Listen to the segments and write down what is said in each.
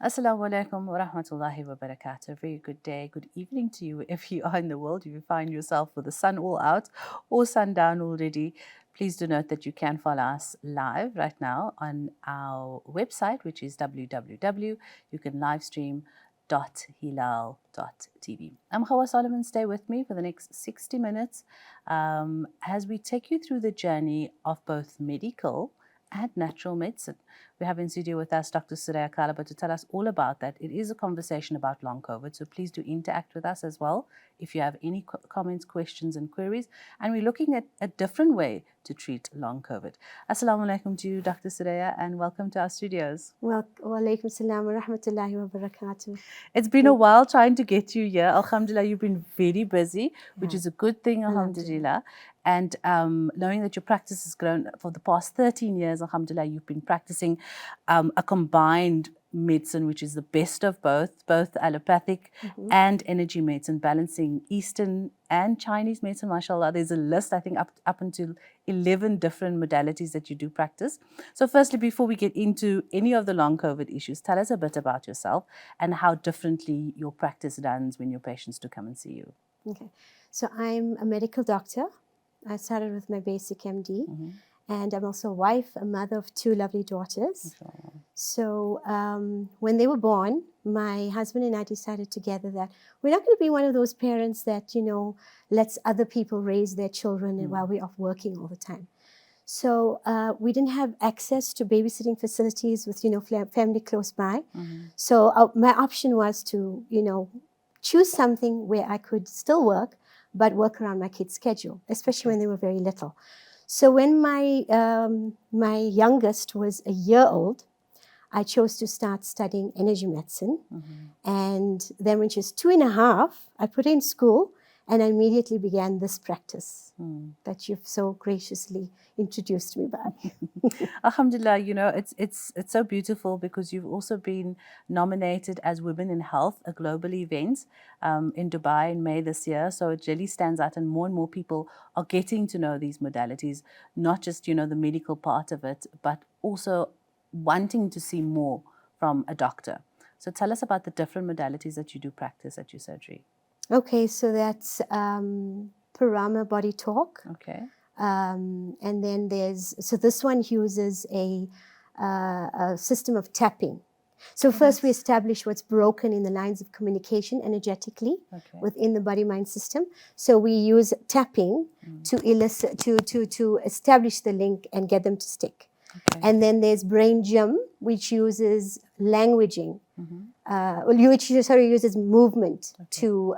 Assalamu alaikum wa rahmatullahi wa barakatuh. Very good day, good evening to you if you are in the world. If you find yourself with the sun all out or sundown already, please do note that you can follow us live right now on our website, which is www. You can live stream .hilal.tv. I'm Hawa Solomon. Stay with me for the next 60 minutes as we take you through the journey of both medical and natural medicine. We have in studio with us Dr. Suraya Kalaba to tell us all about that. It is a conversation about long COVID, so please do interact with us as well if you have any comments, questions, and queries. And we're looking at a different way to treat long COVID. Assalamu alaikum to you, Dr. Suraya, and welcome to our studios. Wa alaikum salam wa rahmatullahi wa barakatuh. It's been a while trying to get you here. Alhamdulillah, you've been very busy, which is a good thing, alhamdulillah. And knowing that your practice has grown for the past 13 years, alhamdulillah, you've been practicing a combined medicine, which is the best of both allopathic and energy medicine, balancing Eastern and Chinese medicine, mashallah. There's a list, I think, up until 11 different modalities that you do practice. So firstly, before we get into any of the long COVID issues, tell us a bit about yourself and how differently your practice runs when your patients do come and see you. Okay, so I'm a medical doctor. I started with my basic MD, and I'm also a wife, a mother of 2 lovely daughters. So when they were born, my husband and I decided together that we're not going to be one of those parents that, lets other people raise their children while we're off working all the time. So we didn't have access to babysitting facilities with, family close by. So my option was to, choose something where I could still work, but work around my kids' schedule, especially when they were very little. So when my youngest was a year old, I chose to start studying energy medicine. And then when she was 2.5, I put her in school, and I immediately began this practice that you've so graciously introduced me by. Alhamdulillah, it's so beautiful because you've also been nominated as Women in Health, a global event in Dubai in May this year. So it really stands out, and more people are getting to know these modalities, not just, the medical part of it, but also wanting to see more from a doctor. So tell us about the different modalities that you do practice at your surgery. Okay, so that's Parama Body Talk. Okay. And then so this one uses a system of tapping. So first we establish what's broken in the lines of communication energetically within the body-mind system. So we use tapping to elicit, to establish the link and get them to stick. And then there's brain gym, which uses languaging, which uses movement to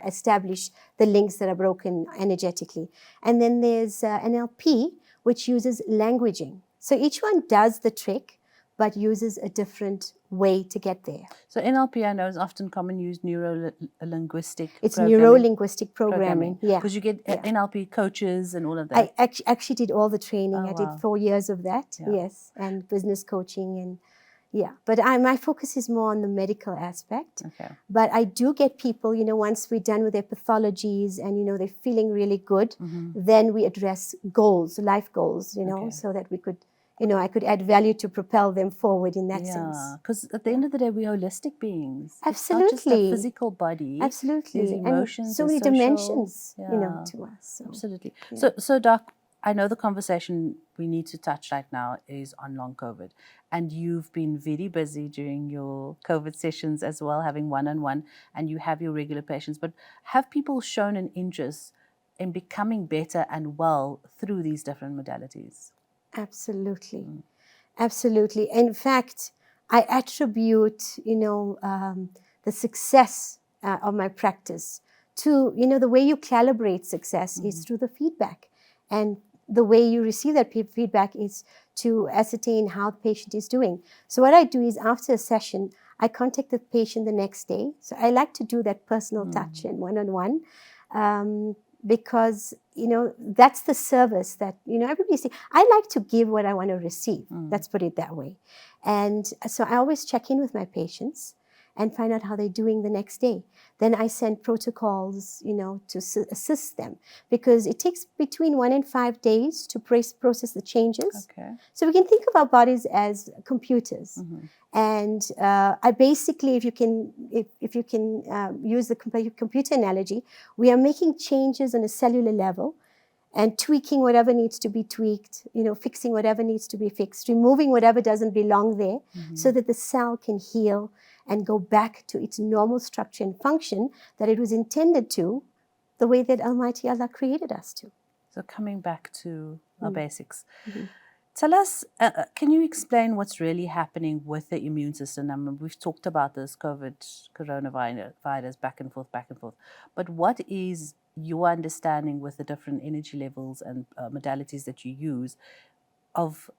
establish the links that are broken energetically. And then there's NLP, which uses languaging. So each one does the trick, but uses a different way to get there. So NLP, I know, is often commonly used neuro-linguistic It's neuro-linguistic programming, yeah. Because you get NLP coaches and all of that. I actually did all the training. I did 4 years of that, yes, and business coaching and But my focus is more on the medical aspect. But I do get people, once we're done with their pathologies and, they're feeling really good, then we address goals, life goals, so that we could, I could add value to propel them forward in that sense. Yeah, because at the end of the day, we're holistic beings. Absolutely. It's not just a physical body. Absolutely. There's emotions, and so many dimensions, to us. So. Absolutely. Yeah. So Doc, I know the conversation we need to touch right now is on long COVID. And you've been very busy during your COVID sessions as well, having one-on-one, and you have your regular patients. But have people shown an interest in becoming better and well through these different modalities? Absolutely. Absolutely. In fact, I attribute, the success of my practice to, the way you calibrate success is through the feedback. And the way you receive that feedback is to ascertain how the patient is doing. So what I do is after a session, I contact the patient the next day. So I like to do that personal touch and one-on-one. Because, that's the service that, everybody sees. I like to give what I want to receive. Let's put it that way. And so I always check in with my patients. and find out how they're doing the next day. Then I send protocols, to assist them, because it takes between 1 and 5 days to process the changes. Okay. So we can think of our bodies as computers. And I basically, if you can use the computer analogy, we are making changes on a cellular level and tweaking whatever needs to be tweaked, fixing whatever needs to be fixed, removing whatever doesn't belong there, so that the cell can heal and go back to its normal structure and function that it was intended to, the way that Almighty Allah created us to. So coming back to our basics. Tell us, can you explain what's really happening with the immune system? I mean, we've talked about this coronavirus, back and forth. But what is your understanding with the different energy levels and modalities that you use of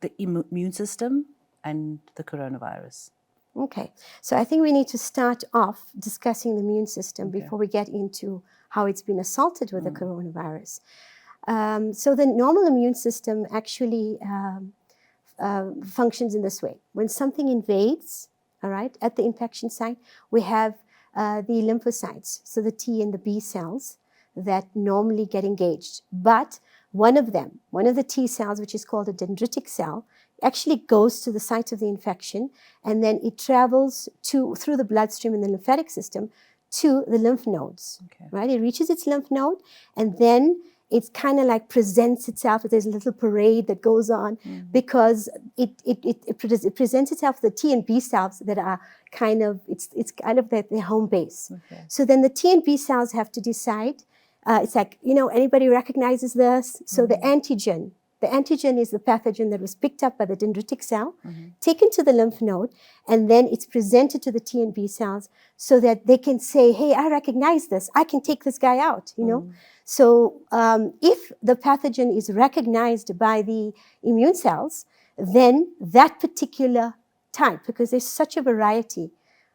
the immune system and the coronavirus? Okay, so I think we need to start off discussing the immune system before we get into how it's been assaulted with the coronavirus. So the normal immune system actually functions in this way. When something invades, all right, at the infection site, we have the lymphocytes, so the T and the B cells that normally get engaged. But one of the T cells, which is called a dendritic cell, actually goes to the site of the infection, and then it travels through the bloodstream and the lymphatic system to the lymph nodes, right? It reaches its lymph node, and then it kind of like presents itself. There's a little parade that goes on because it presents itself the T and B cells that are kind of, it's kind of their home base. So then the T and B cells have to decide, it's like, anybody recognizes this? So the antigen is the pathogen that was picked up by the dendritic cell, taken to the lymph node, and then it's presented to the T and B cells so that they can say, hey, I recognize this. I can take this guy out, So if the pathogen is recognized by the immune cells, then that particular type, because there's such a variety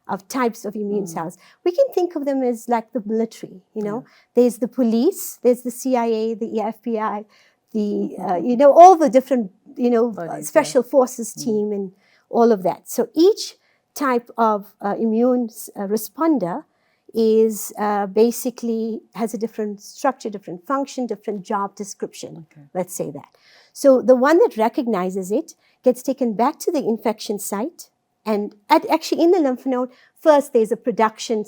of types of immune cells, we can think of them as like the military, There's the police, there's the CIA, the FBI, all the different, bodies, special forces team and all of that. So each type of immune responder is basically has a different structure, different function, different job description. Let's say that. So the one that recognizes it gets taken back to the infection site, and actually in the lymph node, first there's a production,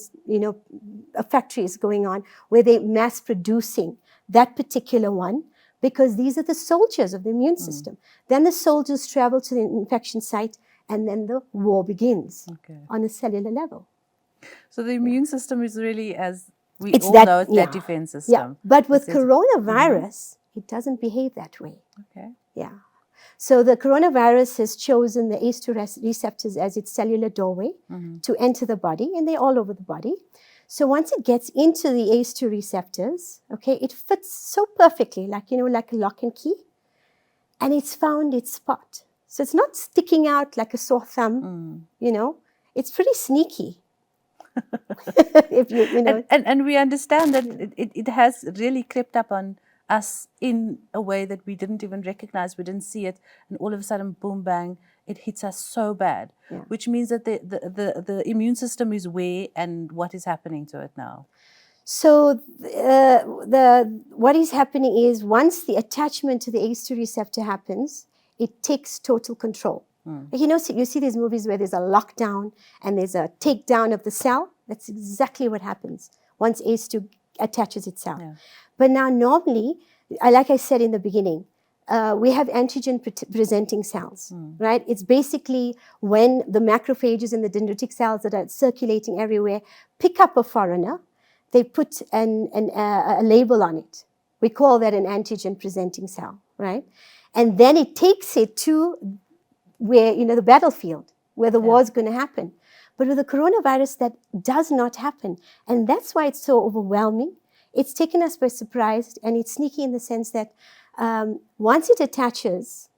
a factory is going on where they're mass producing that particular one, because these are the soldiers of the immune system. Then the soldiers travel to the infection site, and then the war begins on a cellular level. So the immune system is really, as we all know, it's that defense system. Yeah, but with coronavirus, it doesn't behave that way. Yeah. So the coronavirus has chosen the ACE2 receptors as its cellular doorway to enter the body, and they're all over the body. So once it gets into the ACE2 receptors, it fits so perfectly, like a lock and key, and it's found its spot. So it's not sticking out like a sore thumb, It's pretty sneaky. And we understand that it has really crept up on us in a way that we didn't even recognize, we didn't see it, and all of a sudden, boom, bang, it hits us so bad, which means that the immune system is where and what is happening to it now. So what is happening is once the attachment to the ACE2 receptor happens, it takes total control. You see these movies where there's a lockdown and there's a takedown of the cell. That's exactly what happens once ACE2 attaches itself. But now normally, like I said in the beginning, we have antigen-presenting cells, right? It's basically when the macrophages and the dendritic cells that are circulating everywhere pick up a foreigner, they put a label on it. We call that an antigen-presenting cell, right? And then it takes it to where, the battlefield, where the war is going to happen. But with the coronavirus, that does not happen. And that's why it's so overwhelming. It's taken us by surprise, and it's sneaky in the sense that once it attaches,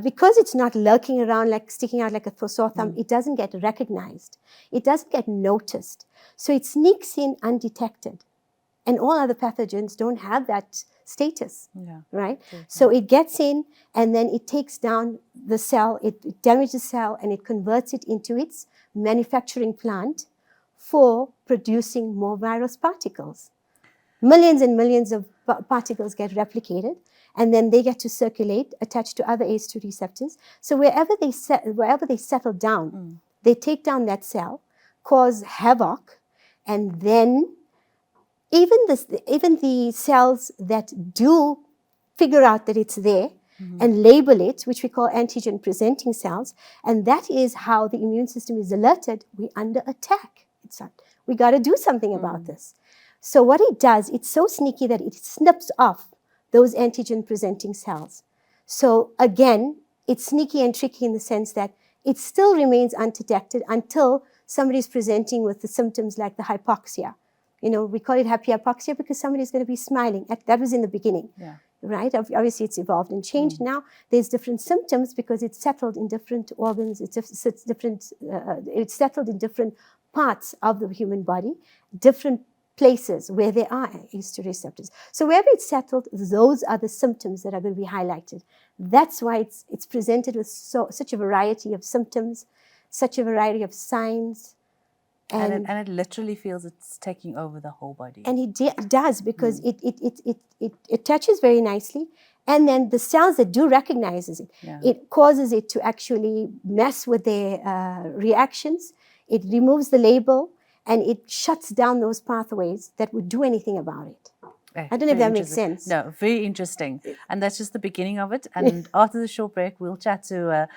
because it's not lurking around, like sticking out like a sore thumb, it doesn't get recognized. It doesn't get noticed. So it sneaks in undetected. And all other pathogens don't have that status, Yeah. right? Okay. So it gets in and then it takes down the cell, it damages the cell and it converts it into its manufacturing plant for producing more virus particles. Millions and millions of particles get replicated and then they get to circulate attached to other ACE2 receptors. So wherever they settle down, they take down that cell, cause havoc, and then even the cells that do figure out that it's there and label it, which we call antigen presenting cells, and that is how the immune system is alerted, we're under attack. We got to do something about this. So what it does, it's so sneaky that it snips off those antigen presenting cells. So again, it's sneaky and tricky in the sense that it still remains undetected until somebody's presenting with the symptoms like the hypoxia. You know, we call it happy hypoxia because somebody's going to be smiling. That was in the beginning, right? Obviously, it's evolved and changed. Now there's different symptoms because it's settled in different organs. It's settled in different parts of the human body, different places where there are ACE2 receptors. So wherever it's settled, those are the symptoms that are going to be highlighted. That's why it's presented with such a variety of symptoms, such a variety of signs. And it literally feels it's taking over the whole body. And it does because it attaches very nicely. And then the cells that do recognize it, it causes it to actually mess with their reactions. It removes the label and it shuts down those pathways that would do anything about it. I don't know if that makes sense. No, very interesting. And that's just the beginning of it. And after the short break, we'll chat to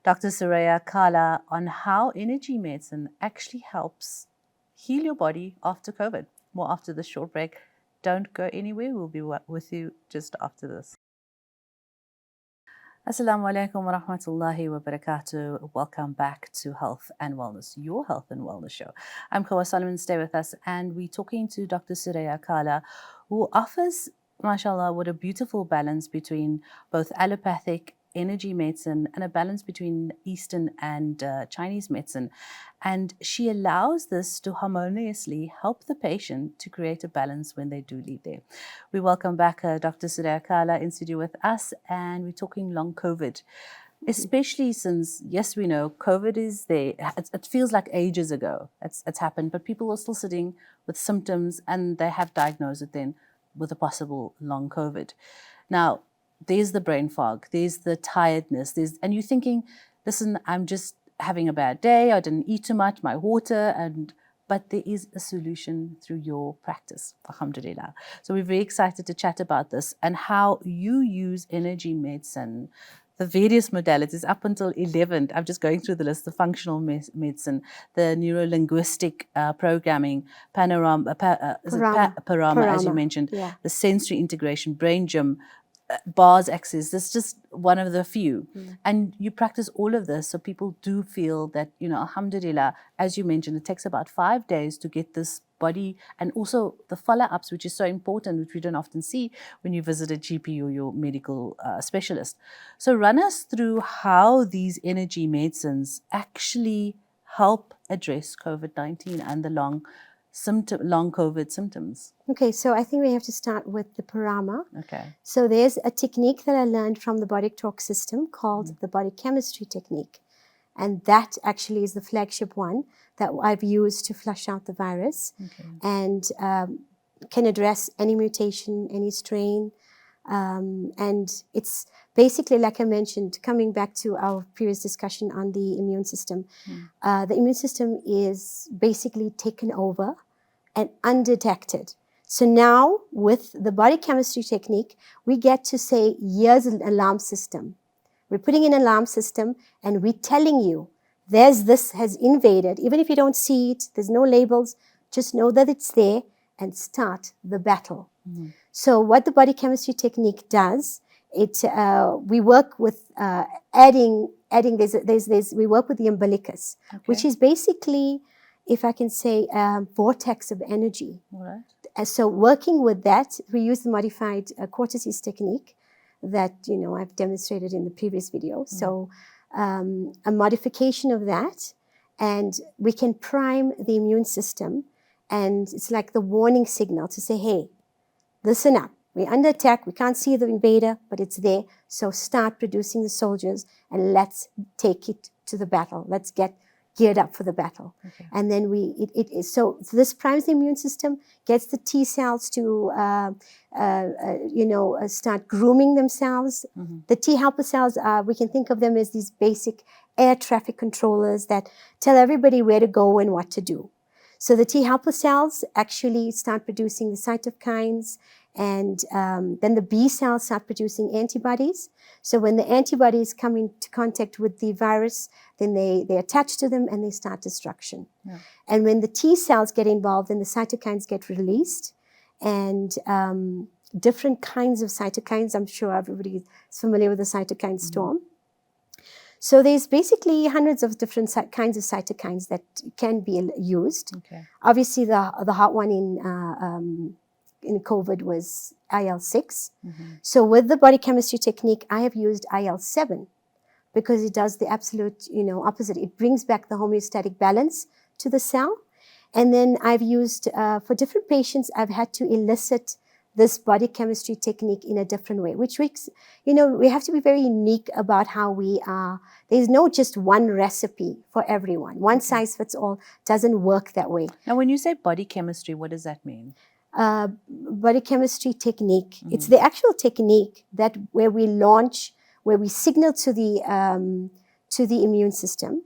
Dr. Suraya Kala on how energy medicine actually helps heal your body after COVID. More after the short break. Don't go anywhere. We'll be with you just after this. Assalamu alaikum wa rahmatullahi wa barakatuh. Welcome back to Health and Wellness, your health and wellness show. I'm Kawa Solomon, stay with us, and we're talking to Dr. Suraya Kala, who offers, mashallah, what a beautiful balance between both allopathic energy medicine and a balance between Eastern and Chinese medicine. And she allows this to harmoniously help the patient to create a balance when they do leave there. We welcome back Dr. Suraya Kala in studio with us, and we're talking long COVID, especially since, yes, we know COVID is there. It feels like ages ago it's happened, but people are still sitting with symptoms and they have diagnosed it then with a possible long COVID. Now, there's the brain fog, there's the tiredness, and you're thinking, listen, I'm just having a bad day, I didn't eat too much, my water, but there is a solution through your practice, alhamdulillah. So we're very excited to chat about this and how you use energy medicine, the various modalities up until 11. I'm just going through the list: the functional medicine, the neuro-linguistic programming, Parama, as you mentioned, the sensory integration, brain gym, bars access. That's just one of the few. And you practice all of this so people do feel that, alhamdulillah, as you mentioned, it takes about 5 days to get this body, and also the follow-ups, which is so important, which we don't often see when you visit a GP or your medical specialist. So run us through how these energy medicines actually help address COVID-19 and the long COVID symptoms. Okay, so I think we have to start with the Parama. Okay. So there's a technique that I learned from the body talk system called the body chemistry technique. And that actually is the flagship one that I've used to flush out the virus and can address any mutation, any strain. And it's basically, like I mentioned, coming back to our previous discussion on the immune system. The immune system is basically taken over and undetected. So now with the body chemistry technique, we get to say, here's an alarm system. We're putting in an alarm system and we're telling you, this has invaded. Even if you don't see it, there's no labels, just know that it's there and start the battle. So what the body chemistry technique does, we work with we work with the umbilicus, which is basically, if I can say, vortex of energy. So working with that, we use the modified cortices technique that, I've demonstrated in the previous video. So a modification of that, and we can prime the immune system, and it's like the warning signal to say, hey, listen up. We're under attack. We can't see the invader, but it's there. So start producing the soldiers and let's take it to the battle. Let's get geared up for the battle. Okay. And then so this primes the immune system, gets the T cells to, start grooming themselves. Mm-hmm. The T helper cells, we can think of them as these basic air traffic controllers that tell everybody where to go and what to do. So the T helper cells actually start producing the cytokines, and then the B cells start producing antibodies. So when the antibodies come into contact with the virus, then they attach to them and they start destruction. Yeah. And when the T cells get involved, then the cytokines get released, and different kinds of cytokines. I'm sure everybody is familiar with the cytokine storm. So there's basically hundreds of different kinds of cytokines that can be used. Okay. Obviously, the hot one in COVID was IL-6. Mm-hmm. So with the body chemistry technique, I have used IL-7 because it does the absolute, opposite. It brings back the homeostatic balance to the cell. And then I've used, for different patients, I've had to elicit this body chemistry technique in a different way, which makes, we have to be very unique about how we are. There's no just one recipe for everyone. One size fits all doesn't work that way. Now, when you say body chemistry, what does that mean? Body chemistry technique. Mm-hmm. It's the actual technique where we signal to the immune system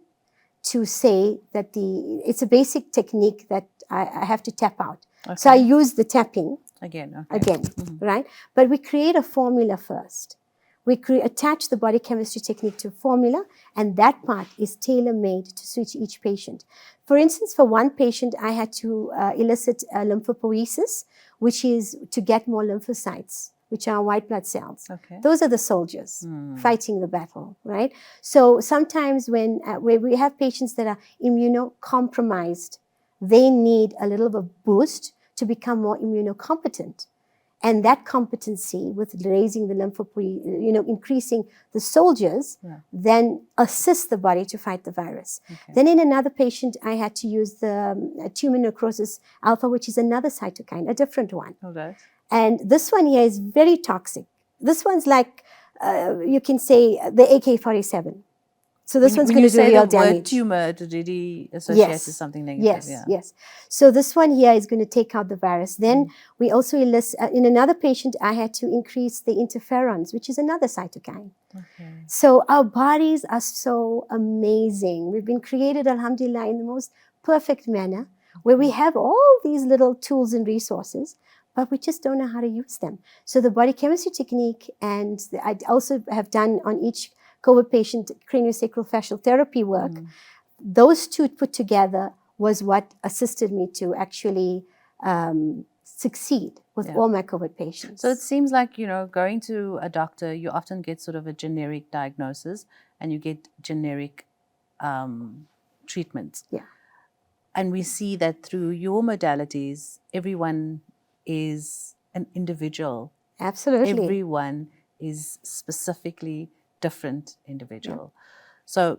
to say that it's a basic technique that I have to tap out. Okay. So I use the tapping. Again, mm-hmm. Right? But we create a formula first. We attach the body chemistry technique to a formula, and that part is tailor-made to suit each patient. For instance, for one patient, I had to elicit lymphopoiesis, which is to get more lymphocytes, which are white blood cells. Okay. Those are the soldiers fighting the battle, right? So sometimes when we have patients that are immunocompromised, they need a little bit of boost to become more immunocompetent. And that competency with raising the lymphopoiesis, increasing the soldiers, then assists the body to fight the virus. Okay. Then in another patient, I had to use the tumor necrosis alpha, which is another cytokine, a different one. Okay. And this one here is very toxic. This one's like, you can say, the AK-47. So this one's going to do real damage. When you say the word tumor, it really associates with something negative. Yes. So this one here is going to take out the virus. Then we also elicit, in another patient, I had to increase the interferons, which is another cytokine. Okay. So our bodies are so amazing. We've been created, alhamdulillah, in the most perfect manner, where we have all these little tools and resources, but we just don't know how to use them. So the body chemistry technique, and I also have done on each COVID patient craniosacral fascial therapy work, those two put together was what assisted me to actually succeed with all my COVID patients. So it seems like, going to a doctor, you often get sort of a generic diagnosis and you get generic treatments. Yeah. And we see that through your modalities, everyone is an individual. Absolutely. Everyone is specifically different individual. Yeah. So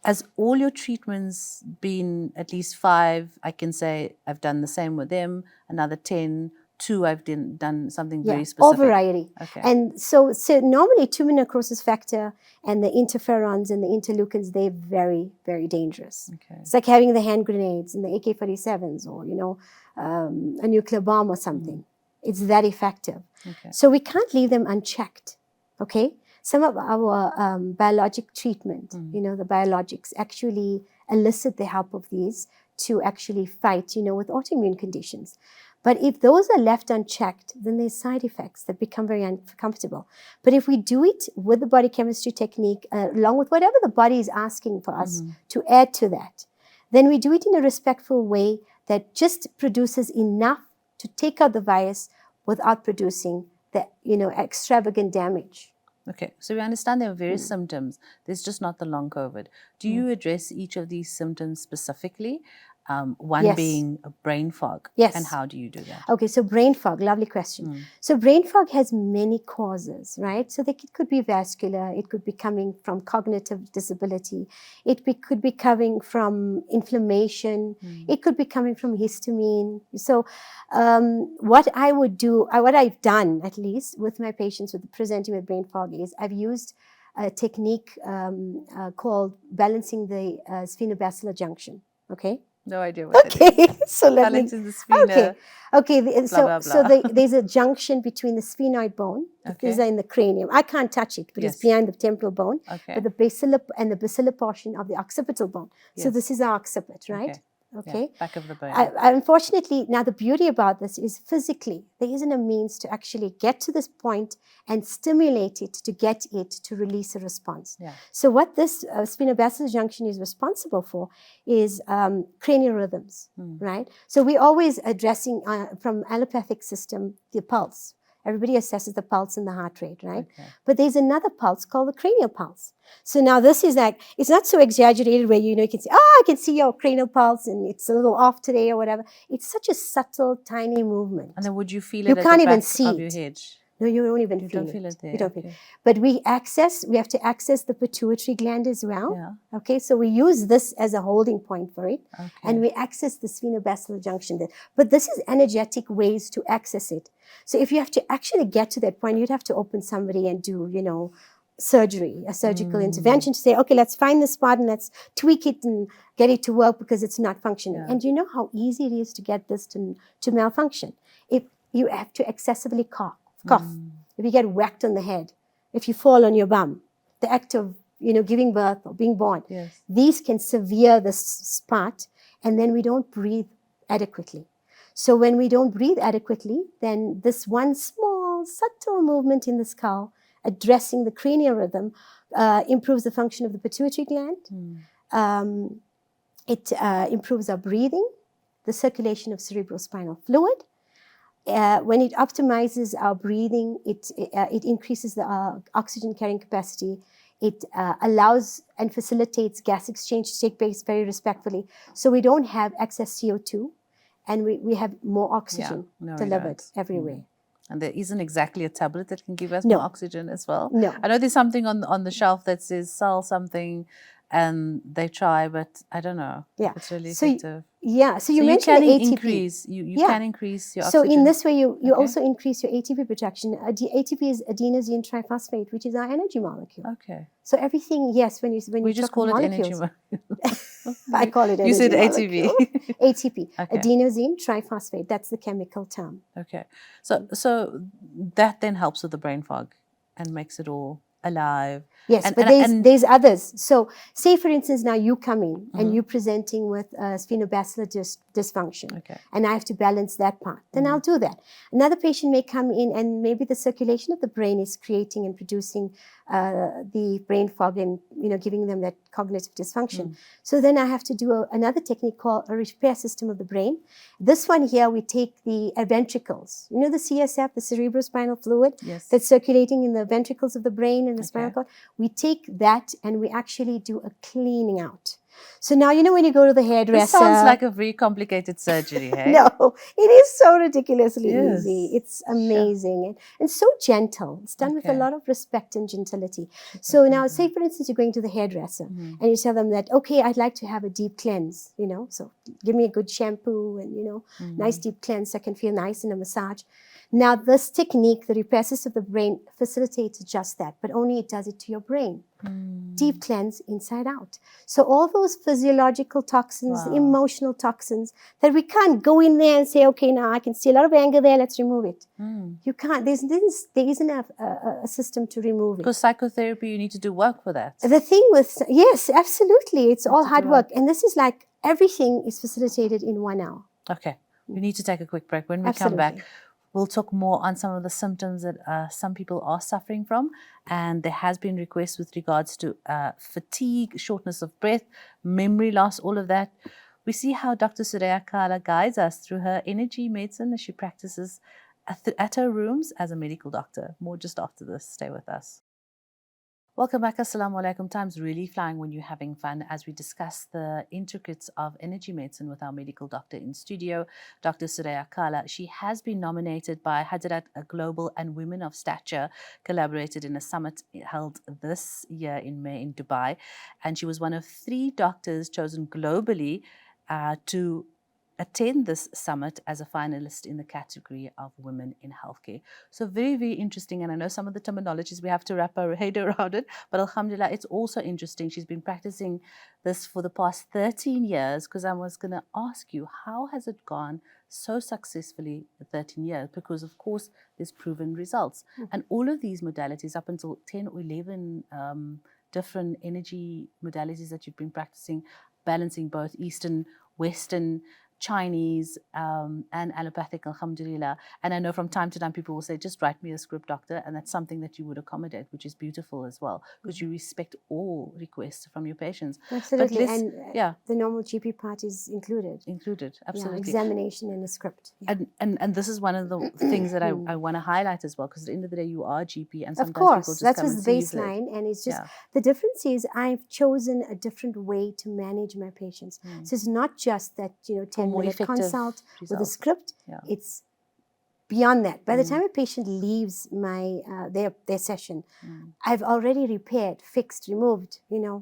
has all your treatments been at least 5? I can say I've done the same with them, another 10, 2 I've done something very specific. All variety. Okay. And so normally tumor necrosis factor and the interferons and the interleukins, they're very, very dangerous. Okay. It's like having the hand grenades and the AK-47s or, a nuclear bomb or something. It's that effective. Okay. So we can't leave them unchecked, okay? Some of our biologic treatment, the biologics actually elicit the help of these to actually fight, with autoimmune conditions. But if those are left unchecked, then there's side effects that become very uncomfortable. But if we do it with the body chemistry technique, along with whatever the body is asking for us to add to that, then we do it in a respectful way that just produces enough to take out the virus without producing the, extravagant damage. Okay, so we understand there are various symptoms. There's just not the long COVID. Do you address each of these symptoms specifically? one Yes. being a brain fog. Yes. And how do you do that? Okay, so brain fog, lovely question. So brain fog has many causes, right? So it could be vascular, it could be coming from cognitive disability, could be coming from inflammation, it could be coming from histamine. So what I would do, what I've done at least with my patients with presenting with brain fog is I've used a technique called balancing the sphenobasillar junction, okay? No idea what that is. Okay, so let me. Balancing the sphincter. Okay. Blah, blah, So blah. there's a junction between the sphenoid bone. Okay. These are in the cranium. I can't touch it, but Yes. it's behind the temporal bone. Okay. But the basilar and the basilar portion of the occipital bone. So Yes. this is our occipit, right? Okay. Okay. Yeah, back of the bone. Unfortunately, now the beauty about this is physically, there isn't a means to actually get to this point and stimulate it to get it to release a response. Yeah. So what this sphenobasillar junction is responsible for is cranial rhythms, right? So we're always addressing from allopathic system, the pulse. Everybody assesses the pulse and the heart rate, right? Okay. But there's another pulse called the cranial pulse. So now this is like, it's not so exaggerated where, you can say, I can see your cranial pulse and it's a little off today or whatever. It's such a subtle, tiny movement. And then would you feel it You at can't the even back see of your it. head? No, you don't even You feel don't feel it there. You don't feel Okay. it. But we have to access the pituitary gland as well. Yeah. Okay, so we use this as a holding point for it. Okay. And we access the sphenobasillar junction there. But this is energetic ways to access it. So if you have to actually get to that point, you'd have to open somebody and do, surgery, a surgical intervention to say, okay, let's find the spot and let's tweak it and get it to work because it's not functioning. Yeah. And you know how easy it is to get this to malfunction? If you have to excessively cough. If you get whacked on the head, if you fall on your bum, the act of, giving birth or being born, Yes. these can sever the spot, and then we don't breathe adequately. So when we don't breathe adequately, then this one small, subtle movement in the skull, addressing the cranial rhythm, improves the function of the pituitary gland. It improves our breathing, the circulation of cerebrospinal fluid. When it optimizes our breathing, it increases the oxygen carrying capacity. It allows and facilitates gas exchange to take place very respectfully. So we don't have excess CO2 and we have more oxygen delivered everywhere. And there isn't exactly a tablet that can give us No. more oxygen as well? No. I know there's something on the shelf that says sell something and they try, but I don't know if it's really effective. So you mentioned the ATP. You can increase your So oxygen. in this way, you also increase your ATP production. ATP is adenosine triphosphate, which is our energy molecule. Okay. So everything, yes, when We you just talk call of it energy molecules, molecule. I call it energy You said molecule. ATP. ATP, Okay. adenosine triphosphate. That's the chemical term. Okay. So that then helps with the brain fog and makes it all alive. Yes, but there's others. So say, for instance, now you come in and you're presenting with sphenobasillar dysfunction. Okay. And I have to balance that part. Then I'll do that. Another patient may come in and maybe the circulation of the brain is creating and producing the brain fog and, giving them that cognitive dysfunction. So then I have to do another technique called a repair system of the brain. This one here, we take the ventricles. The CSF, the cerebrospinal fluid that's circulating in the ventricles of the brain and the spinal cord. We take that and we actually do a cleaning out. So now, when you go to the hairdresser. This sounds like a very complicated surgery, hey? No, it is so ridiculously easy. It's amazing and so gentle. It's done with a lot of respect and gentility. So now, say, for instance, you're going to the hairdresser and you tell them that, okay, I'd like to have a deep cleanse, so give me a good shampoo and, nice deep cleanse so I can feel nice in a massage. Now, this technique, the repair system of the brain, facilitates just that, but only it does it to your brain. Deep cleanse inside out. So all those physiological toxins, emotional toxins, that we can't go in there and say, okay, now I can see a lot of anger there, let's remove it. You can't. There isn't a system to remove it. Because psychotherapy, you need to do work for that. The thing with, yes, absolutely. It's all hard work. And this is like everything is facilitated in 1 hour. Okay. We need to take a quick break. When we come back, we'll talk more on some of the symptoms that some people are suffering from. And there has been requests with regards to fatigue, shortness of breath, memory loss, all of that. We see how Dr. Suraya Kala guides us through her energy medicine as she practices at her rooms as a medical doctor. More just after this. Stay with us. Welcome back. Assalamu alaikum. Time's really flying when you're having fun as we discuss the intricacies of energy medicine with our medical doctor in studio, Dr. Suraya Kala. She has been nominated by Hadrat Global and Women of Stature, collaborated in a summit held this year in May in Dubai. And she was one of 3 doctors chosen globally to attend this summit as a finalist in the category of women in healthcare. So very, very interesting. And I know some of the terminologies we have to wrap our head around it, but alhamdulillah, it's also interesting. She's been practicing this for the past 13 years, because I was going to ask you, how has it gone so successfully for 13 years? Because of course, there's proven results. And all of these modalities, up until 10 or 11 different energy modalities that you've been practicing, balancing both Eastern, Western, Chinese and allopathic, alhamdulillah. And I know from time to time people will say, just write me a script, doctor, and that's something that you would accommodate, which is beautiful as well, because you respect all requests from your patients. Absolutely. And the normal GP part is included. Absolutely. Examination in the script. And this is one of the things that I want to highlight as well, because at the end of the day, you are GP, and sometimes of course, people just that's come the and see you baseline, and it's just the difference is I've chosen a different way to manage my patients. So it's not just that 10-minute consult with a script. It's beyond that. By the time a patient leaves my their session, I've already repaired, fixed, removed,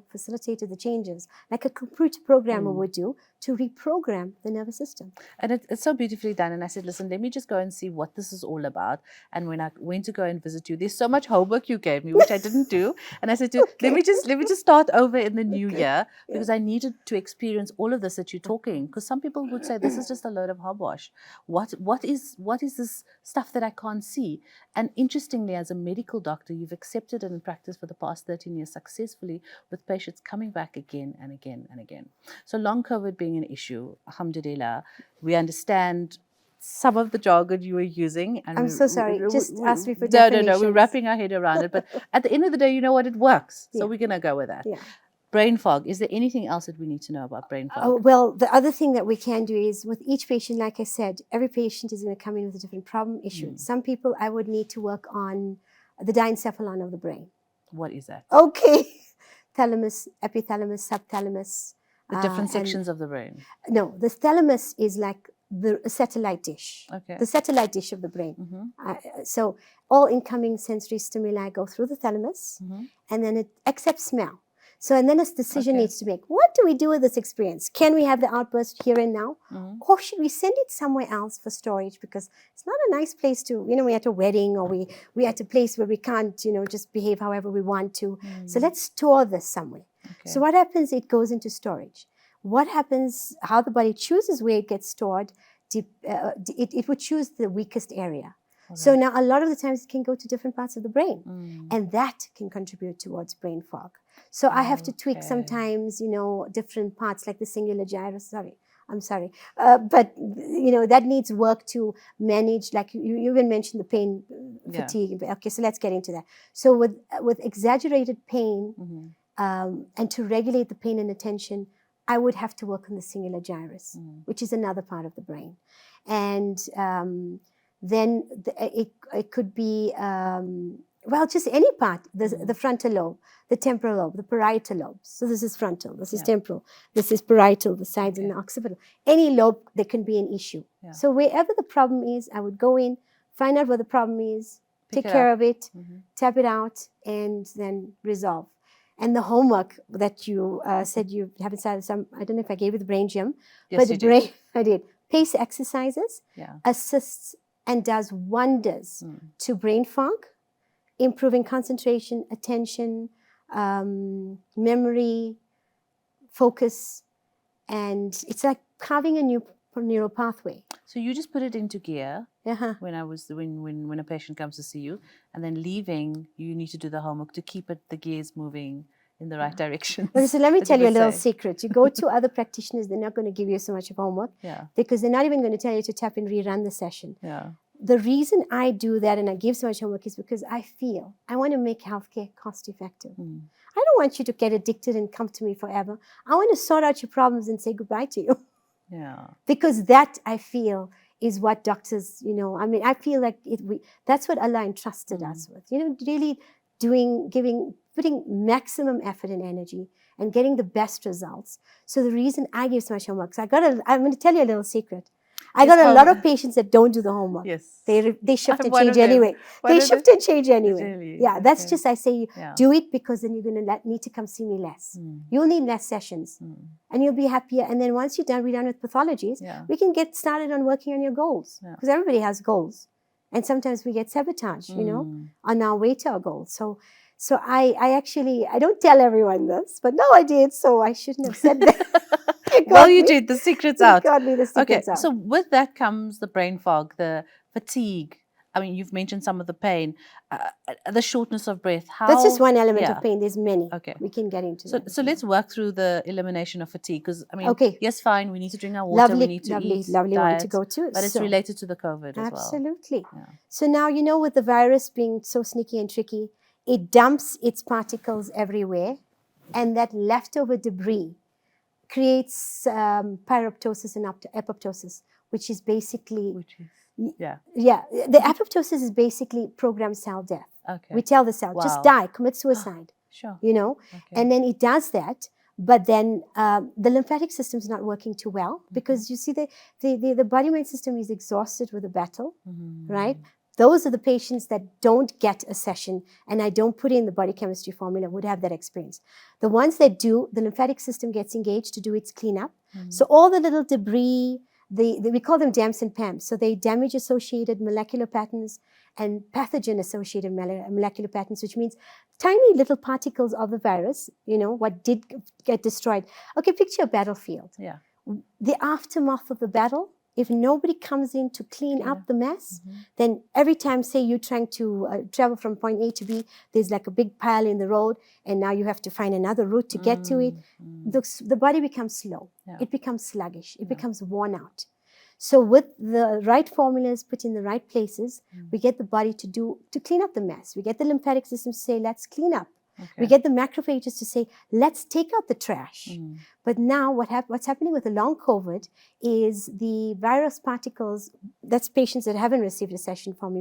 facilitated the changes like a computer programmer would do to reprogram the nervous system. And it's so beautifully done. And I said, listen, let me just go and see what this is all about. And when I went to go and visit you, there's so much homework you gave me, which I didn't do. And I said, let me just start over in the new year, because I needed to experience all of this that you're talking. Because some people would say, this is just a load of hogwash. What is this stuff that I can't see? And interestingly, as a medical doctor, you've accepted it and practiced for the past 13 years successfully, with patients coming back again and again and again. So long COVID being an issue, alhamdulillah, we understand some of the jargon you were using. And I'm so sorry. Just ask me for definitions. No, we're wrapping our head around it. But at the end of the day, you know what? It works. So we're going to go with that. Brain fog. Is there anything else that we need to know about brain fog? Well, the other thing that we can do is with each patient, like I said, every patient is going to come in with a different problem issue. Some people I would need to work on the diencephalon of the brain. What is that? Okay. Thalamus, epithalamus, subthalamus. The different sections of the brain. No, the thalamus is like the satellite dish. Okay. The satellite dish of the brain. So all incoming sensory stimuli go through the thalamus, and then it accepts smell. So, and then a decision needs to make. What do we do with this experience? Can we have the outburst here and now? Or should we send it somewhere else for storage? Because it's not a nice place to, we're at a wedding, or we're at a place where we can't, just behave however we want to. So let's store this somewhere. So what happens? It goes into storage. What happens, how the body chooses where it gets stored, it would choose the weakest area. So now a lot of the times it can go to different parts of the brain, and that can contribute towards brain fog. So I have to tweak sometimes, different parts like the singular gyrus. But that needs work to manage. Like you even mentioned the pain, fatigue. Okay, so let's get into that. So with exaggerated pain, and to regulate the pain and attention, I would have to work on the singular gyrus, which is another part of the brain, and then it could be, just any part, the frontal lobe, the temporal lobe, the parietal lobe. So this is frontal, this is temporal, this is parietal, the sides and the occipital. Any lobe, there can be an issue. So wherever the problem is, I would go in, find out what the problem is, take care of it, tap it out, and then resolve. And the homework that you said you haven't started, I don't know if I gave you the brain gym, but the brain, I did. Pace exercises assists and does wonders to brain fog, improving concentration, attention, memory, focus, and it's like carving a new neural pathway. So you just put it into gear when a patient comes to see you, and then leaving, you need to do the homework to keep the gears moving in the right direction. So let me tell you a little secret. You go to other practitioners, they're not going to give you so much of homework because they're not even going to tell you to tap and rerun the session. The reason I do that and I give so much homework is because I feel I want to make healthcare cost effective. I don't want you to get addicted and come to me forever. I want to sort out your problems and say goodbye to you. Because that, I feel, is what doctors, I feel like that's what Allah entrusted us with. Really putting maximum effort and energy and getting the best results. So the reason I give so much homework, so I'm going to tell you a little secret. I got a lot of patients that don't do the homework. Yes. They shift and one change of them. anyway. They shift and change anyway. Really? Yeah, that's Okay. just, I say, do it because then you're going to need to come see me less. You'll need less sessions and you'll be happier. And then once we're done with pathologies, we can get started on working on your goals, because everybody has goals. And sometimes we get sabotaged, on our way to our goals. So I don't tell everyone this, but no, I did. So I shouldn't have said that. Well, you did. The secret's out. Got me the secret's out. So with that comes the brain fog, the fatigue. I mean, you've mentioned some of the pain, the shortness of breath. That's just one element of pain. There's many. Okay. We can get into that. So let's work through the elimination of fatigue, because, I mean, yes, fine, we need to drink our water, lovely, we need to eat, lovely diet, one to go to. but it's related to the COVID as well. Absolutely. Yeah. So now, with the virus being so sneaky and tricky, it dumps its particles everywhere, and that leftover debris creates pyroptosis and apoptosis, which is basically... Yeah, the apoptosis is basically programmed cell death. Okay. We tell the cell, just die, commit suicide. Sure. Okay. And then it does that, but then the lymphatic system is not working too well, because you see the body-mind system is exhausted with the battle, right? Those are the patients that don't get a session, and I don't put in the body chemistry formula, would have that experience. The ones that do, the lymphatic system gets engaged to do its cleanup. So all the little debris, we call them DAMPs and PAMPs. So they damage-associated molecular patterns and pathogen-associated molecular patterns, which means tiny little particles of the virus, what did get destroyed. Okay, picture a battlefield. Yeah. The aftermath of the battle, if nobody comes in to clean up the mess, then every time, say, you're trying to travel from point A to B, there's like a big pile in the road, and now you have to find another route to get to it. The body becomes slow. It becomes sluggish. It becomes worn out. So with the right formulas put in the right places, we get the body to clean up the mess. We get the lymphatic system to say, let's clean up. Okay. We get the macrophages to say, let's take out the trash. But now what's happening with the long COVID is the virus particles, that's patients that haven't received a session from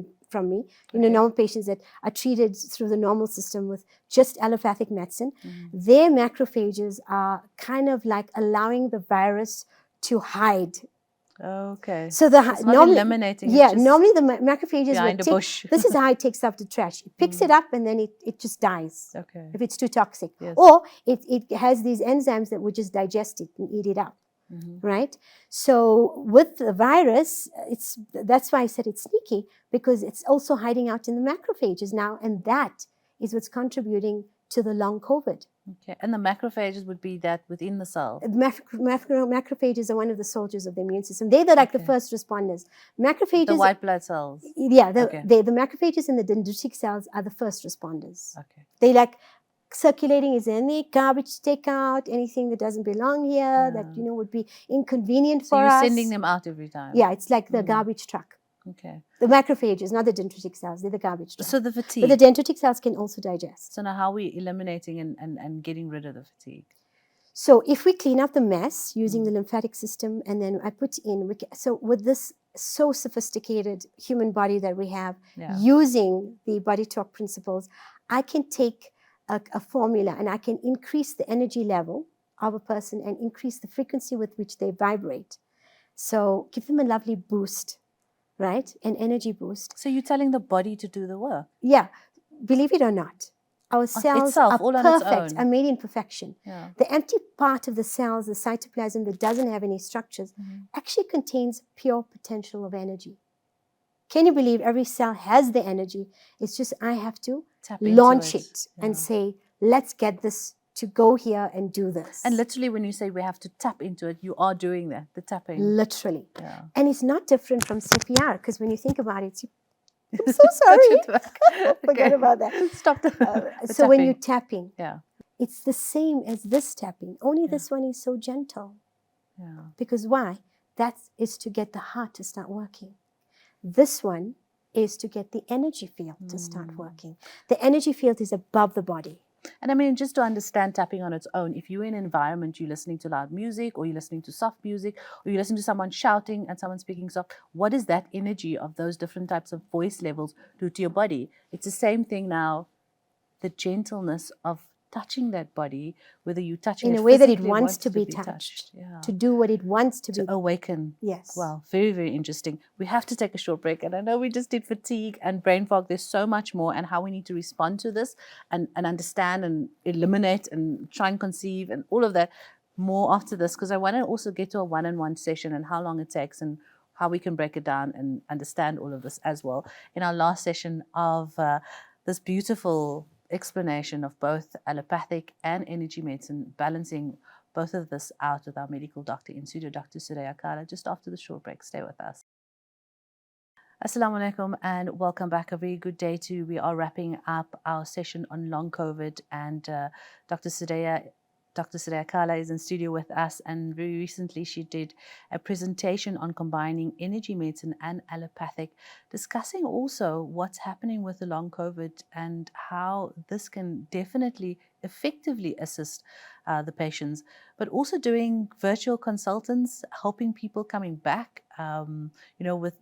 me, normal patients that are treated through the normal system with just allopathic medicine. Their macrophages are kind of like allowing the virus to hide. Okay. So it's not eliminating. Yeah, normally the macrophages will take. This is how it takes up the trash. It picks it up and then it just dies. Okay. If it's too toxic, yes. Or it has these enzymes that would just digest it and eat it up, right? So with the virus, that's why I said it's sneaky, because it's also hiding out in the macrophages now, and that is what's contributing to the long COVID. Okay, and the macrophages would be that within the cell? Macrophages are one of the soldiers of the immune system. They're like the first responders. Macrophages... The white blood cells? Yeah, the macrophages and the dendritic cells are the first responders. Okay. They like circulating, is there any garbage to take out, anything that doesn't belong here, that, would be inconvenient for us. So you're sending them out every time? Yeah, it's like the garbage truck. Okay. The macrophages, not the dendritic cells, they're the garbage truck. So the fatigue. But the dendritic cells can also digest. So now how are we eliminating and getting rid of the fatigue? So if we clean up the mess using the lymphatic system, and then I put in, so with this so sophisticated human body that we have, using the body talk principles, I can take a formula and I can increase the energy level of a person and increase the frequency with which they vibrate. So give them a lovely boost. Right? An energy boost. So you're telling the body to do the work? Yeah. Believe it or not, our cells are perfect, are made in perfection. Yeah. The empty part of the cells, the cytoplasm that doesn't have any structures, actually contains pure potential of energy. Can you believe every cell has the energy? It's just I have to launch it and say, let's get this to go here and do this. And literally when you say we have to tap into it, you are doing that, the tapping. Literally. Yeah. And it's not different from CPR, because when you think about it, I'm so sorry. Forget about that. Stop the so tapping. When you're tapping, it's the same as this tapping, only this one is so gentle. Yeah. Because why? That is to get the heart to start working. This one is to get the energy field to start working. The energy field is above the body. And I mean, just to understand tapping on its own, if you're in an environment, you're listening to loud music, or you're listening to soft music, or you're listening to someone shouting and someone speaking soft, what does that energy of those different types of voice levels do to your body? It's the same thing now the gentleness of touching that body, whether you're touching in it a way that it physically, wants to be touched, Yeah. to do what it wants to be. Awaken. Yes. Wow, very, very interesting. We have to take a short break. And I know we just did fatigue and brain fog. There's so much more, and how we need to respond to this and understand and eliminate and try and conceive and all of that more after this, because I want to also get to a one-on-one session and how long it takes and how we can break it down and understand all of this as well in our last session of this beautiful explanation of both allopathic and energy medicine, balancing both of this out with our medical doctor in studio, Dr. Suraya Kala, just after the short break. Stay with us. Assalamu alaikum and welcome back. A very good day to you. We are wrapping up our session on long COVID, and Dr. Suraya Kala is in studio with us, and very recently she did a presentation on combining energy medicine and allopathic, discussing also what's happening with the long COVID and how this can definitely effectively assist the patients, but also doing virtual consultants, helping people coming back,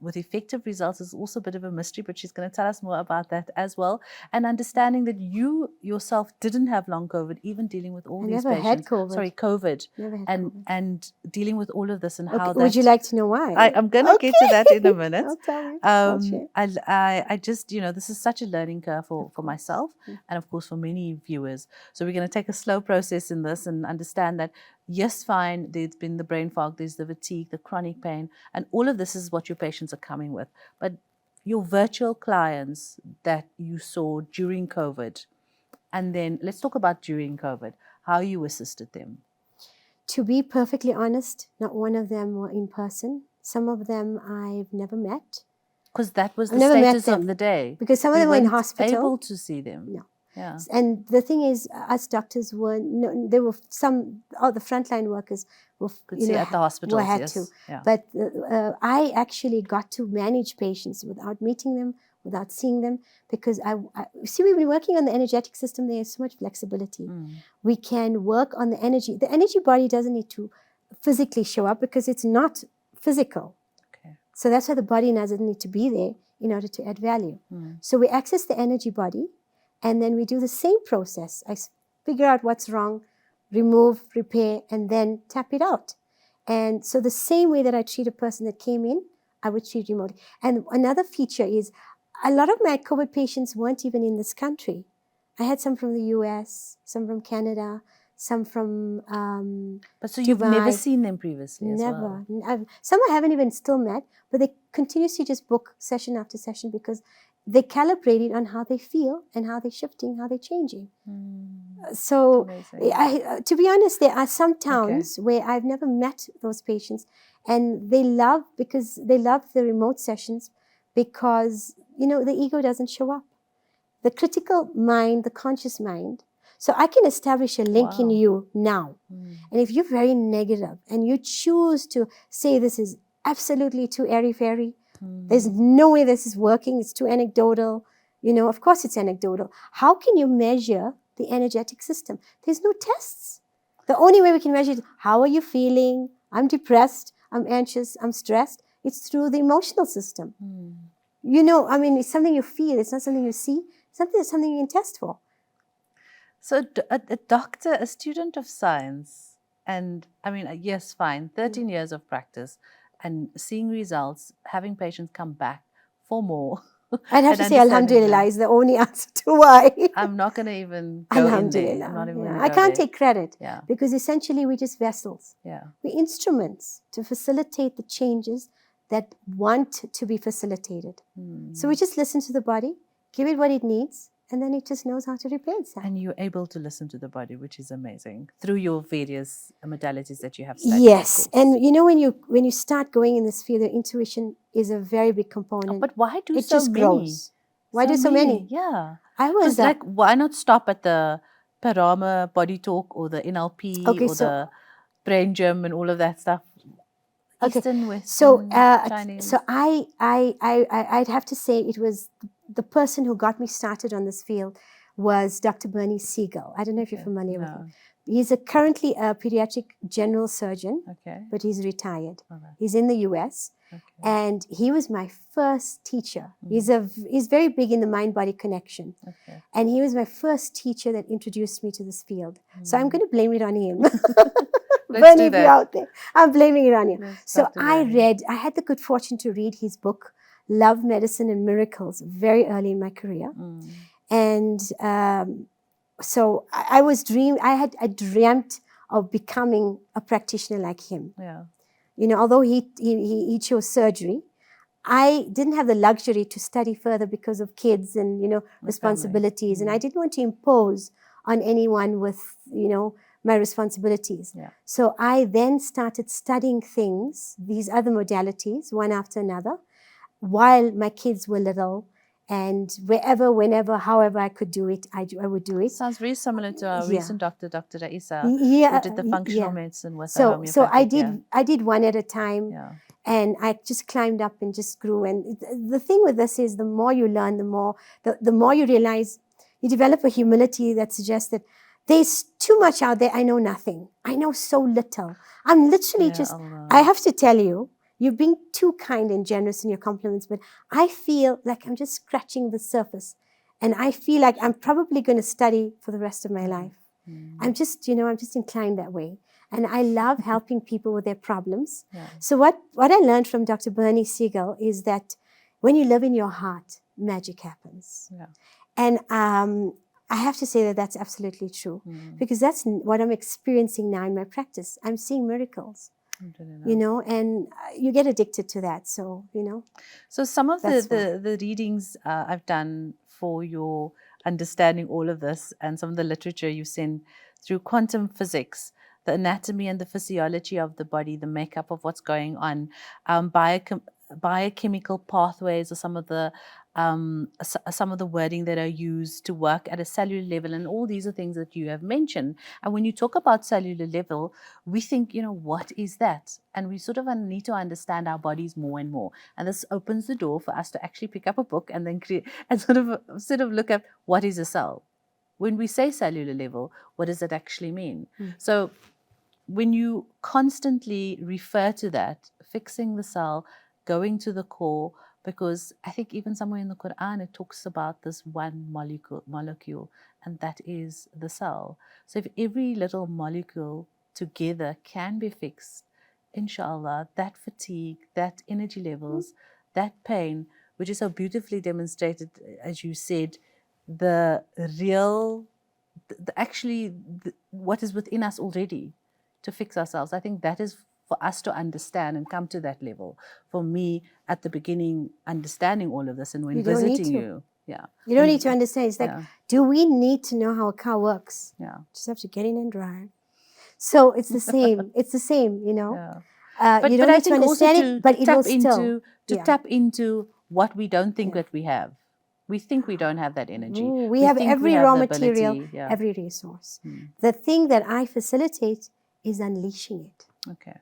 with effective results is also a bit of a mystery, but she's going to tell us more about that as well. And understanding that you yourself didn't have long COVID, even dealing with all these patients. Had COVID. Sorry, COVID. Never had and COVID. And dealing with all of this and Okay. how that. Would you like to know why? I'm going to get to that in a minute. I'll tell you. I just, this is such a learning curve for myself and of course for many viewers. So we're going to take a slow process in this and understand that, yes, fine, there's been the brain fog, there's the fatigue, the chronic pain, and all of this is what your patients are coming with. But your virtual clients that you saw during COVID, and then let's talk about during COVID, how you assisted them. To be perfectly honest, not one of them were in person. Some of them I've never met. Because that was the status of the day. Because some of them were in hospital. Able to see them. No. Yeah. And the thing is, us doctors were, there were some, the frontline workers were, at the hospitals, had to. Yeah. But I actually got to manage patients without meeting them, without seeing them, because we've been working on the energetic system. There's so much flexibility. We can work on the energy. The energy body doesn't need to physically show up because it's not physical. Okay. So that's why the body doesn't need to be there in order to add value. So we access the energy body, and then we do the same process. I figure out what's wrong, remove, repair, and then tap it out. And so the same way that I treat a person that came in, I would treat remotely. And another feature is, a lot of my COVID patients weren't even in this country. I had some from the US, some from Canada, some from But so you've Dubai. Never seen them previously as Never. well? Some I haven't even still met, but they continuously just book session after session because they calibrate it on how they feel and how they're shifting, how they're changing. So, to be honest, there are some towns where I've never met those patients, and they love the remote sessions because, the ego doesn't show up. The critical mind, the conscious mind. So I can establish a link in you now. And if you're very negative and you choose to say this is absolutely too airy-fairy, there's no way this is working, it's too anecdotal, of course it's anecdotal. How can you measure the energetic system? There's no tests. The only way we can measure it is, how are you feeling? I'm depressed, I'm anxious, I'm stressed. It's through the emotional system. It's something you feel, it's not something you see, it's something you can test for. So a doctor, a student of science, and yes, fine, 13 years of practice and seeing results, having patients come back for more. I'd have to say Alhamdulillah is the only answer to why. I'm not going to even go in there. I'm not even I can't take credit because essentially we're just vessels. Yeah. We're instruments to facilitate the changes that want to be facilitated. So we just listen to the body, give it what it needs, and then it just knows how to repair itself. And you're able to listen to the body, which is amazing, through your various modalities that you have studied. Yes, and when you start going in this field, the intuition is a very big component. But why do it so just many? Grows. Why do so many? Yeah. I was why not stop at the Parama body talk or the NLP or the brain gym and all of that stuff? Eastern, Western, Chinese. So I'd have to say it was the person who got me started on this field was Dr. Bernie Siegel. I don't know if you're familiar with him. He's currently a pediatric general surgeon, but he's retired. He's in the US. And he was my first teacher. He's very big in the mind-body connection. And he was my first teacher that introduced me to this field. So I'm going to blame it on him. Bernie, if you're out there, I'm blaming it on him. So I had the good fortune to read his book, Love, Medicine and Miracles, very early in my career. And so I dreamt of becoming a practitioner like him. You know, although he chose surgery, I didn't have the luxury to study further because of kids and, you know, responsibilities. And I didn't want to impose on anyone with, you know, my responsibilities. So I then started studying these other modalities, one after another, while my kids were little. And wherever, whenever, however I could do it, I would do it. Sounds very similar to our recent doctor, Dr. Raisa, who did the functional medicine with homeopathic. So I did one at a time, and I just climbed up and just grew. And the thing with this is, the more you learn, the more you realize, you develop a humility that suggests that there's too much out there. I know nothing. I know so little. I'm literally I have to tell you, you've been too kind and generous in your compliments, but I feel like I'm just scratching the surface. And I feel like I'm probably going to study for the rest of my life. I'm just inclined that way. And I love helping people with their problems. So what I learned from Dr. Bernie Siegel is that when you live in your heart, magic happens. And I have to say that that's absolutely true, because that's what I'm experiencing now in my practice. I'm seeing miracles. You know, and you get addicted to that. So, you know. So some of the readings I've done for your understanding all of this, and some of the literature you send through quantum physics, the anatomy and the physiology of the body, the makeup of what's going on, biochemical pathways, or some of the wording that are used to work at a cellular level, and all these are things that you have mentioned. And when you talk about cellular level, we think, you know, what is that? And we sort of need to understand our bodies more and more. And this opens the door for us to actually pick up a book and then create and sort of look at what is a cell. When we say cellular level, what does it actually mean? So when you constantly refer to that, fixing the cell, going to the core, because I think even somewhere in the Quran, it talks about this one molecule, and that is the cell. So if every little molecule together can be fixed, inshallah, that fatigue, that energy levels, that pain, which is so beautifully demonstrated, as you said, what is within us already to fix ourselves. I think that is for us to understand and come to that level. For me, at the beginning, understanding all of this, and when visiting you, you don't need to understand. It's like, do we need to know how a car works? Just have to get in and drive. So it's the same. It's the same, you know. But you don't need to understand it, but it will still. To tap into what we don't think that we have. We think we don't have that energy. We have every raw material, every resource. The thing that I facilitate is unleashing it. Okay.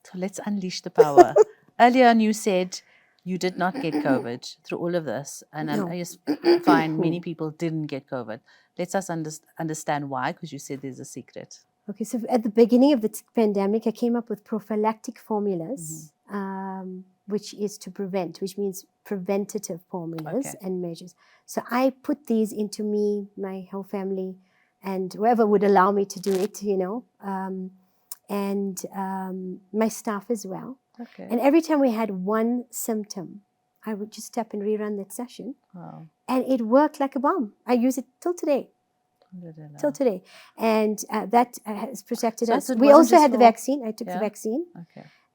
So let's unleash the power. Earlier on, you said you did not get COVID through all of this. And I just find many people didn't get COVID. Let us understand why, because you said there's a secret. Okay, so at the beginning of the pandemic, I came up with prophylactic formulas, which is to prevent, which means preventative formulas and measures. So I put these into me, my whole family, and whoever would allow me to do it, you know, and my staff as well. And every time we had one symptom, I would just step and rerun that session. And it worked like a bomb. I use it till today. Till today. And that has protected us. We also had the vaccine. I took the vaccine.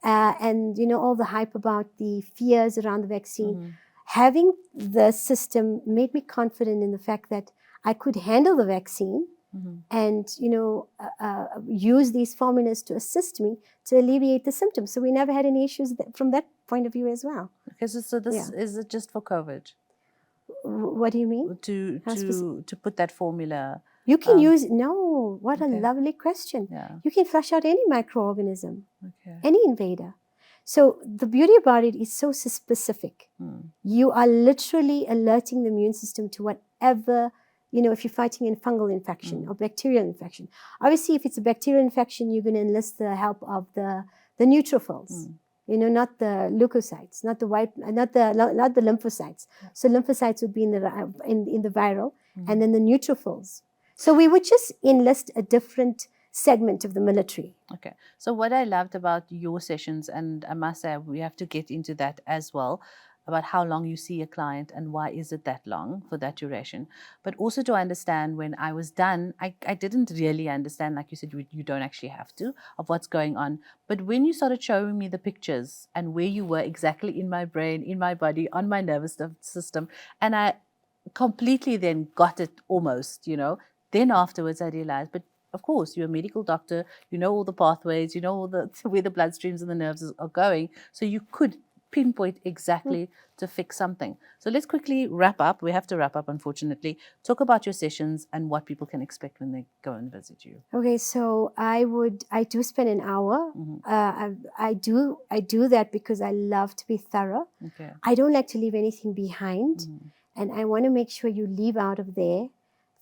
And, you know, all the hype about the fears around the vaccine. Having the system made me confident in the fact that I could handle the vaccine and, you know, use these formulas to assist me to alleviate the symptoms. So we never had any issues from that point of view as well. Okay, so this is it just for COVID? What do you mean? To put that formula. You can use, no, what a lovely question. You can flush out any microorganism, any invader. So the beauty about it is so specific. You are literally alerting the immune system to whatever, you know, if you're fighting a fungal infection or bacterial infection. Obviously, if it's a bacterial infection, you're going to enlist the help of the neutrophils. You know, not the leukocytes, not the lymphocytes. So lymphocytes would be in the viral, and then the neutrophils. So we would just enlist a different segment of the military. Okay. So what I loved about your sessions, and I must say we have to get into that as well, about how long you see a client and why is it that long for that duration. But also to understand, when I was done, I didn't really understand, like you said, you don't actually have to, of what's going on. But when you started showing me the pictures and where you were exactly in my brain, in my body, on my nervous system, and I completely then got it almost, then afterwards I realized, but of course, you're a medical doctor, you know all the pathways, you know all the where the bloodstreams and the nerves are going, so you could pinpoint exactly to fix something. So let's quickly wrap up. We have to wrap up, unfortunately. Talk about your sessions and what people can expect when they go and visit you. Okay, so I do spend an hour. I do that because I love to be thorough. Okay. I don't like to leave anything behind, and I want to make sure you leave out of there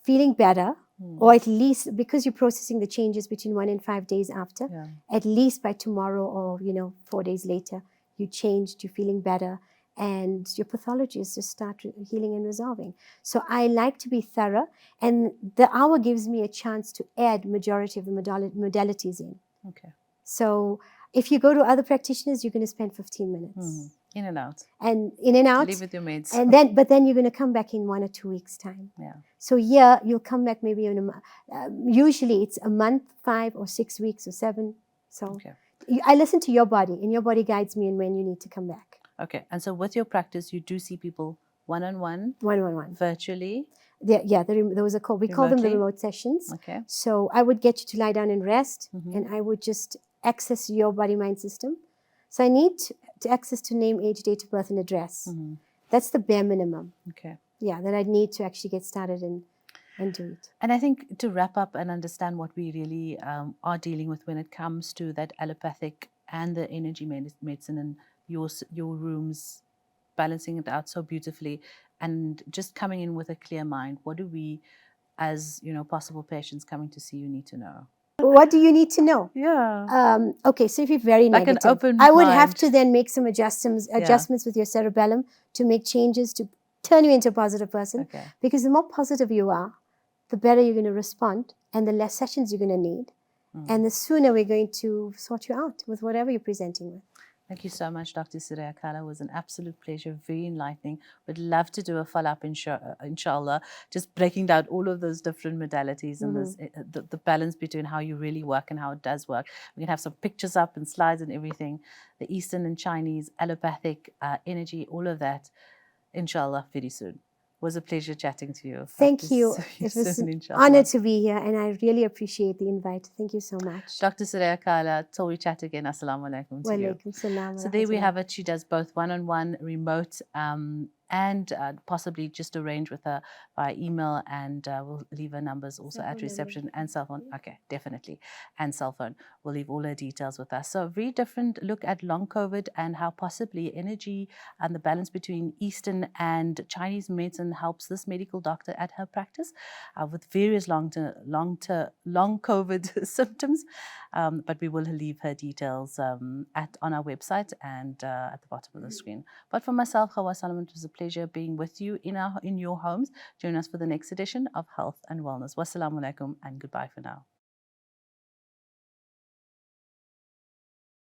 feeling better, or at least, because you're processing the changes between 1 and 5 days after, at least by tomorrow or 4 days later, you changed, you're feeling better, and your pathology is just start healing and resolving. So I like to be thorough, and the hour gives me a chance to add majority of the modalities in. Okay. So if you go to other practitioners, you're going to spend 15 minutes. In and out. And in and out. Leave with your meds. And but then you're going to come back in 1 or 2 weeks' time. Yeah. So here you'll come back maybe in a month. Usually it's a month, 5 or 6 weeks or 7. So I listen to your body, and your body guides me in when you need to come back. Okay. And so with your practice, you do see people one-on-one? One-on-one. Virtually? There was a call. We call them the remote sessions. Okay. So I would get you to lie down and rest, and I would just access your body-mind system. So I need to access to name, age, date of birth, and address. That's the bare minimum. Okay. Yeah, that I need to actually get started and do it. And I think to wrap up and understand what we really are dealing with when it comes to that allopathic and the energy medicine, and your rooms, balancing it out so beautifully, and just coming in with a clear mind. What do we, as possible patients coming to see you, need to know? What do you need to know? Yeah. Okay, so if you're very like negative, an open I would mind. have to then make some adjustments with your cerebellum to make changes to turn you into a positive person. Okay. Because the more positive you are, the better you're going to respond, and the less sessions you're going to need, and the sooner we're going to sort you out with whatever you're presenting with. Thank you so much, Dr. Suraya Kala. It was an absolute pleasure, very enlightening. Would love to do a follow-up, inshallah, just breaking down all of those different modalities and the balance between how you really work and how it does work. We can have some pictures up and slides and everything. The Eastern and Chinese, allopathic, energy, all of that, inshallah, very soon. It was a pleasure chatting to you. Thank you. It was an honor to be here, and I really appreciate the invite. Thank you so much. Dr. Suraya Kala, till we chat again, assalamu alaikum to you. So there we have it. She does both one-on-one, remote, and possibly just arrange with her by email, and we'll leave her numbers also at reception, and cell phone. Okay, definitely. And cell phone. We'll leave all her details with us. So a very different look at long COVID and how possibly energy and the balance between Eastern and Chinese medicine helps this medical doctor at her practice with various long COVID symptoms. But we will leave her details on our website and at the bottom of the screen. But for myself, Hawa Solomon, it was a pleasure being with you in your homes. Join us for the next edition of Health and Wellness. Wassalamu alaikum and goodbye for now.